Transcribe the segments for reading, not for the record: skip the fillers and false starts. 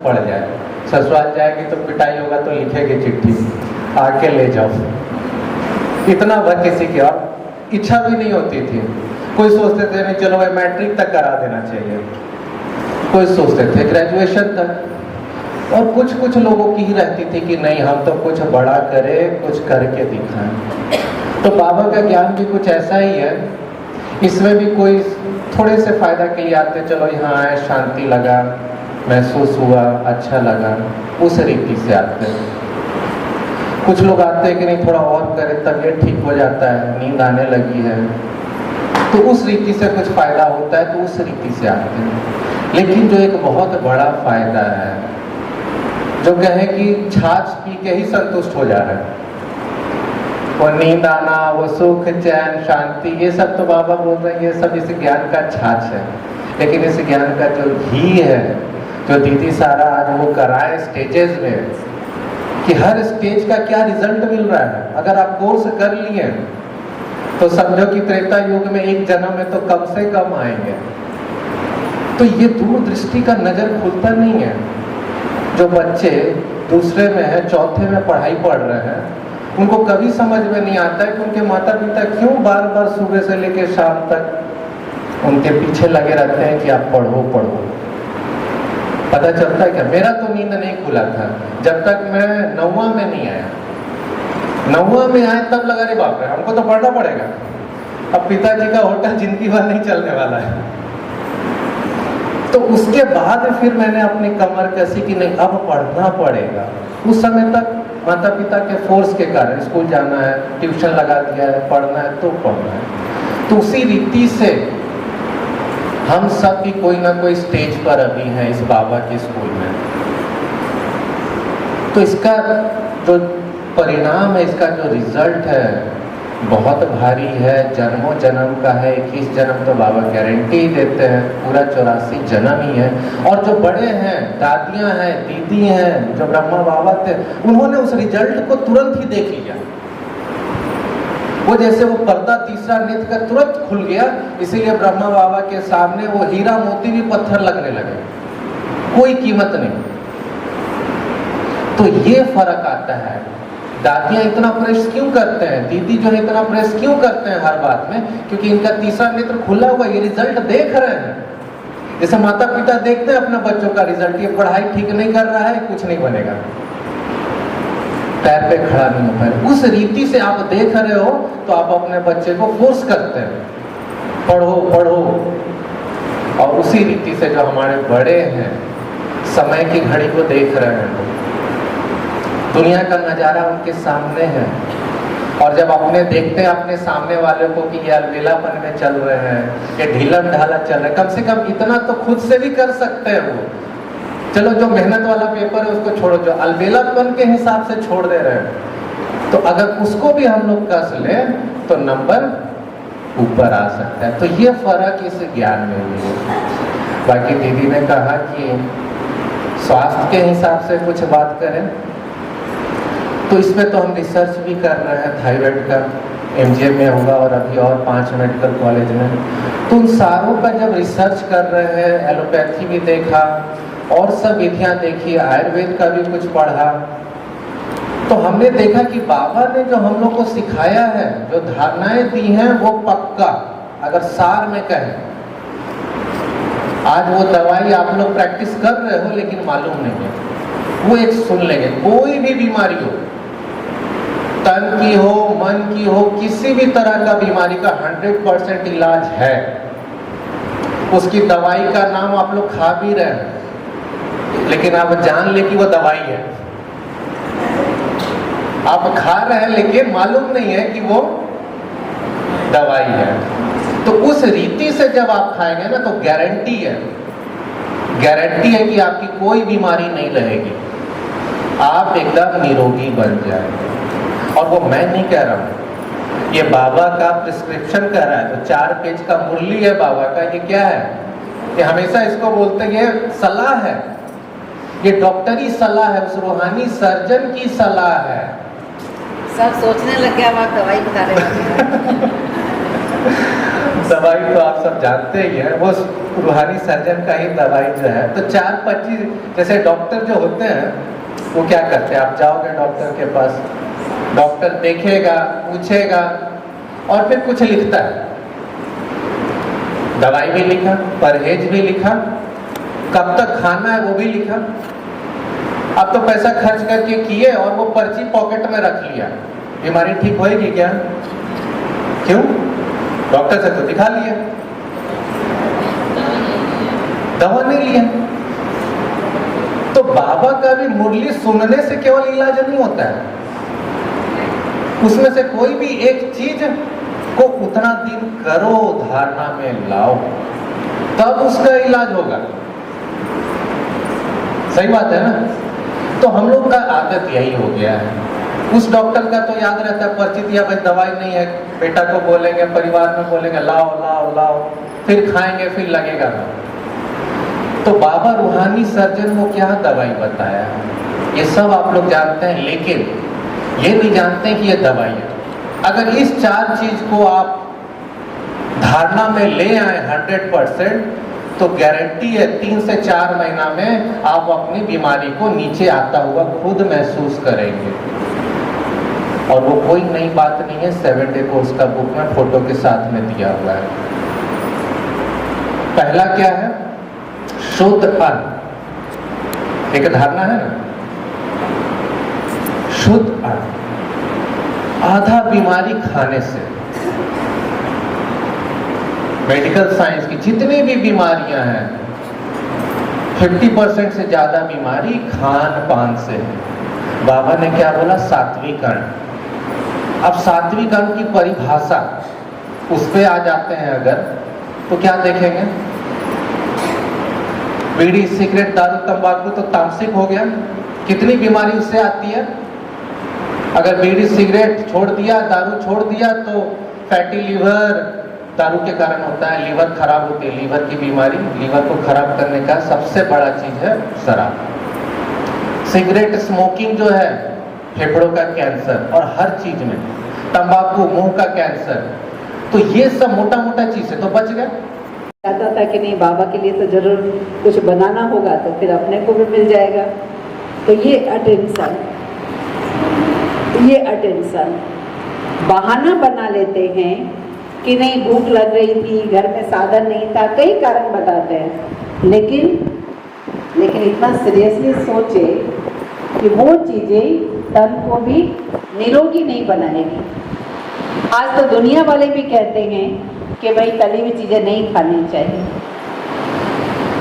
पड़ जाए। ससुराल जाएगी तो पिटाई होगा तो लिखेगी चिट्ठी, आके ले जाओ। इतना भर किसी की और इच्छा भी नहीं होती थी। कोई सोचते थे नहीं चलो भाई मैट्रिक तक करा देना चाहिए, कोई सोचते थे ग्रेजुएशन तक, और कुछ कुछ लोगों की ही रहती थी कि नहीं हम तो कुछ बड़ा करें, कुछ करके दिखाएं। तो बाबा का ज्ञान भी कुछ ऐसा ही है, इसमें भी कोई थोड़े से फायदा के लिए आते, चलो यहाँ आए, शांति लगा, महसूस हुआ, अच्छा लगा, उस रीति से आते हैं। कुछ लोग आते हैं कि नहीं थोड़ा और करें, तबीयत ठीक हो जाता है, नींद आने लगी है, तो उस रीति से कुछ फायदा होता है, तो उस रीति से आते हैं। लेकिन जो एक बहुत बड़ा फायदा है, जो कहे कि छाछ पी के ही संतुष्ट हो जा रहा है, वो नींद आना, वो सुख, चैन, शांति, ये सब तो बाबा बोल रहे हैं ये सब इस ज्ञान का छाछ है। लेकिन इस ज्ञान का जो घी है, जो दीदी सारा आज वो कराए स्टेजेस में, कि हर स्टेज का क्या रिजल्ट मिल रहा है। अगर आप कोर्स कर लिए तो समझो कि त्रेता युग में एक जन्म में तो कम से कम आएंगे। तो ये दूरदृष्टि का नजर खुलता नहीं है। जो बच्चे दूसरे में है, चौथे में पढ़ाई पढ़ रहे हैं, उनको कभी समझ में नहीं आता है कि उनके माता पिता क्यों बार बार सुबह से लेकर शाम तक उनके पीछे लगे रहते हैं कि आप पढ़ो पढ़ो। पता चलता है क्या? मेरा तो नींद नहीं खुला था जब तक मैं 9वां में नहीं आया। 9वां में आए तब लगा रे बाप रे हमको तो पढ़ना पड़ेगा, अब पिताजी का होटल जिंदगी भर नहीं चलने वाला है। तो उसके बाद फिर मैंने अपनी कमर कसी कि नहीं अब पढ़ना पड़ेगा। उस समय तक माता पिता के फोर्स के कारण स्कूल जाना है, ट्यूशन लगा दिया है, पढ़ना है तो पढ़ना है। तो उसी रीति से हम सब भी कोई ना कोई स्टेज पर अभी हैं इस बाबा के स्कूल में। तो इसका जो परिणाम है, इसका जो रिजल्ट है बहुत भारी है, जन्मों जन्म का है। 21 जन्म तो बाबा गारंटी ही देते हैं, पूरा 84 जन्म ही है। और जो बड़े हैं, दादियां हैं, दीदी हैं, जो ब्रह्मा बाबा थे, उन्होंने उस रिजल्ट को तुरंत ही देख लिया। वो जैसे वो पर्दा तीसरा नेत्र का तुरंत खुल गया, इसीलिए ब्रह्मा बाबा के सामने वो हीरा मोती भी पत्थर लगने लगे, कोई कीमत नहीं। तो ये फर्क आता है। दादियां इतना प्रेस क्यों करते हैं, दीदी जो है इतना प्रेस क्यों करते हैं हर बात में? क्योंकि इनका तीसरा नेत्र खुला हुआ, ये रिजल्ट देख रहे हैं। जैसे माता पिता देखते हैं अपने बच्चों का रिजल्ट, ये पढ़ाई ठीक नहीं कर रहा है, कुछ नहीं बनेगा, पैर पे खड़ा नहीं हो पाएगा। उस रीति से आप देख रहे हो तो आप अपने बच्चे को फोर्स करते हैं, पढ़ो पढ़ो। और उसी रीति से जो हमारे बड़े हैं, समय की घड़ी को देख रहे हैं, दुनिया का नजारा उनके सामने है। और जब अपने देखते हैं अपने सामने वाले को कि ये अलबेलापन में चल रहे हैं, ये ढीलम ढाला चल रहे हैं, कम से कम इतना तो खुद से भी कर सकते हैं वो। चलो जो मेहनत वाला पेपर है उसको छोड़ो, जो अलबेलापन के हिसाब से छोड़ दे रहे हैं, तो अगर उसको भी हम लोग कस ले तो नंबर ऊपर आ सकता है। तो ये फर्क इस ज्ञान में भी है। बाकी दीदी ने कहा कि स्वास्थ्य के हिसाब से कुछ बात करें, तो इसमें तो हम रिसर्च भी कर रहे हैं। थायराइड का MGM में होगा और अभी और 5 मेडिकल कॉलेज में। तो उन सारों का जब रिसर्च कर रहे हैं, एलोपैथी भी देखा और सब विधियां देखी, आयुर्वेद का भी कुछ पढ़ा, तो हमने देखा कि बाबा ने जो हम लोग को सिखाया है, जो धारणाएं दी हैं, वो पक्का अगर सार में कहें, आज वो दवाई आप लोग प्रैक्टिस कर रहे हो लेकिन मालूम नहीं है, वो एक सुन लेंगे। कोई भी बीमारी हो, तन की हो, मन की हो, किसी भी तरह का बीमारी का 100% इलाज है। उसकी दवाई का नाम आप लोग खा भी रहे हैं, लेकिन आप जान ले कि वो दवाई है। आप खा रहे हैं लेकिन मालूम नहीं है कि वो दवाई है। तो उस रीति से जब आप खाएंगे ना, तो गारंटी है, गारंटी है कि आपकी कोई बीमारी नहीं रहेगी, आप एकदम निरोगी बन जाएंगे। और वो मैं नहीं कह रहा हूं, ये बाबा का प्रिस्क्रिप्शन कह रहा है। तो 4 पेज का मुरली है बाबा का, ये क्या है? ये हमेशा इसको बोलते हैं, ये सलाह है, ये डॉक्टरी सलाह है, उस रूहानी सर्जन की सलाह है। सब सोचने लग गया, आप दवाई बता रहे हैं। दवाई तो आप सब जानते ही हैं, वो रूहानी सर्जन का ही दवाई जो है। तो 4-25 जैसे डॉक्टर जो होते हैं वो क्या करते हैं, आप जाओगे डॉक्टर के पास, डॉक्टर देखेगा, पूछेगा और फिर कुछ लिखता है, दवाई भी लिखा, परहेज भी लिखा, कब तक खाना है वो भी लिखा। अब तो पैसा खर्च करके किए और वो पर्ची पॉकेट में रख लिया, बीमारी ठीक होएगी क्या? क्यों? डॉक्टर से तो दिखा लिया, दवा नहीं लिया। तो बाबा का भी मुरली सुनने से केवल इलाज नहीं होता है, उसमें से कोई भी एक चीज को उतना दिन करो, धारणा में लाओ, तब उसका इलाज होगा। सही बात है ना? तो हम लोग का आदत यही हो गया है। उस डॉक्टर का तो याद रहता है, पर्ची दिया, भाई दवाई नहीं है, बेटा को बोलेंगे, परिवार में बोलेंगे लाओ लाओ लाओ, फिर खाएंगे, फिर लगेगा ना। तो बाबा रूहानी सर्जन को क्या दवाई बताया है, ये सब आप लोग जानते हैं, लेकिन ये नहीं जानते कि ये दवाई है। अगर इस 4 चीज को आप धारणा में ले आए 100%, तो गारंटी है 3 से 4 महीना में आप अपनी बीमारी को नीचे आता हुआ खुद महसूस करेंगे। और वो कोई नई बात नहीं है, 7 डे कोर्स का बुक में फोटो के साथ में दिया हुआ है। पहला क्या है? शुद्ध अन्न। एक धारणा है ना, शुद्ध अन्न। आधा बीमारी खाने से, मेडिकल साइंस की जितनी भी बीमारियां हैं 50% से ज्यादा बीमारी खान पान से है। बाबा ने क्या बोला? सात्विक अन्न। अब सात्विक अन्न की परिभाषा उस पे आ जाते हैं अगर, तो क्या देखेंगे? बीड़ी, सिगरेट, दारू, तंबाकू तो तामसिक हो गया। कितनी बीमारी उससे आती है? अगर बीड़ी सिगरेट छोड़ दिया, दारू छोड़ दिया, तो फैटी लीवर दारू के कारण होता है, लीवर खराब होती है, लीवर की बीमारी। लीवर को खराब करने का सबसे बड़ा चीज है शराब। सिगरेट स्मोकिंग जो है फेफड़ों का कैंसर, और हर चीज में तंबाकू मुंह का कैंसर। तो ये सब मोटा मोटा चीज है, तो बच गया। चाहता था कि नहीं, बाबा के लिए तो जरूर कुछ बनाना होगा, तो फिर अपने को भी मिल जाएगा। तो ये अटेंशन बहाना बना लेते हैं कि नहीं, भूख लग रही थी, घर में साधन नहीं था, कई कारण बताते हैं। लेकिन इतना सीरियसली सोचे कि वो चीजें तन को भी निरोगी नहीं बनाएगी। आज तो दुनिया वाले भी कहते हैं कि भाई तली हुई चीजें नहीं खानी चाहिए,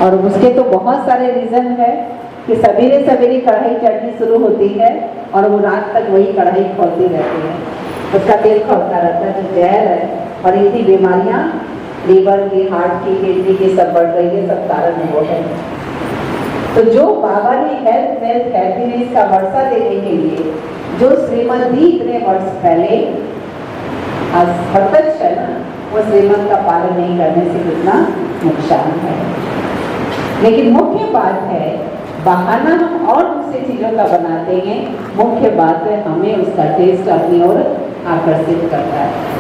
और उसके तो बहुत सारे रीजन है कि सवेरे सवेरे कढ़ाई चढ़नी शुरू होती है और वो रात तक वही कढ़ाई खोलती रहती है, उसका तेल खोलता रहता है, जो जहर है। और इतनी बीमारियां लीवर की, हार्ट की, किडनी की सब बढ़ रही है, सब कारण वो है। तो जो बाबा ने हेल्थ वेल्थ हैप्पीनेस का वर्षा देने के लिए जो श्रीमद दी इतने वर्ष पहले, आज प्रत्यक्ष है ना, वो श्रीमद का पालन नहीं करने से कितना नुकसान है। लेकिन मुख्य बात है, बहाना हम और दूसरी चीजों का बनाते हैं, मुख्य बात है हमें उसका टेस्ट अपनी ओर आकर्षित करता है।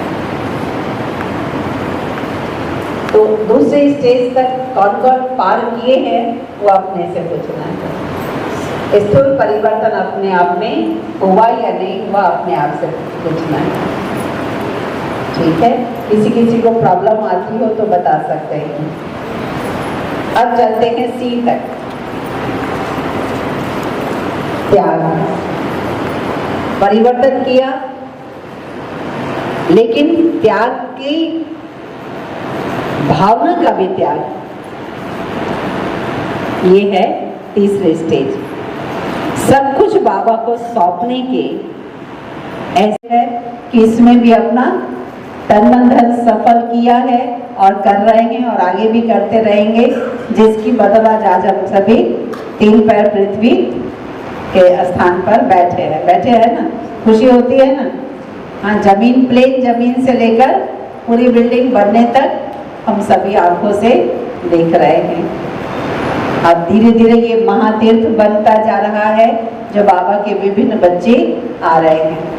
तो दूसरे स्टेज तक कौन कौन पार किए हैं वो अपने से पूछना है। स्थूल परिवर्तन अपने आप में हुआ या नहीं हुआ, अपने आप से पूछना है। ठीक है, किसी को प्रॉब्लम आती हो तो बता सकते हैं। अब चलते हैं सी तक। त्याग, परिवर्तन किया, लेकिन त्याग की भावना का भी त्याग, ये है तीसरे स्टेज। सब कुछ बाबा को सौंपने के ऐसे है कि इसमें भी अपना तन मन धन सफल किया है और कर रहे हैं और आगे भी करते रहेंगे, जिसकी बदला आज हम सभी 3 पैर पृथ्वी के स्थान पर बैठे हैं ना। खुशी होती है ना? हाँ, जमीन प्लेन, जमीन से लेकर पूरी बिल्डिंग बनने तक हम सभी आंखों से देख रहे हैं। अब धीरे धीरे ये महातीर्थ बनता जा रहा है, जो बाबा के विभिन्न बच्चे आ रहे हैं।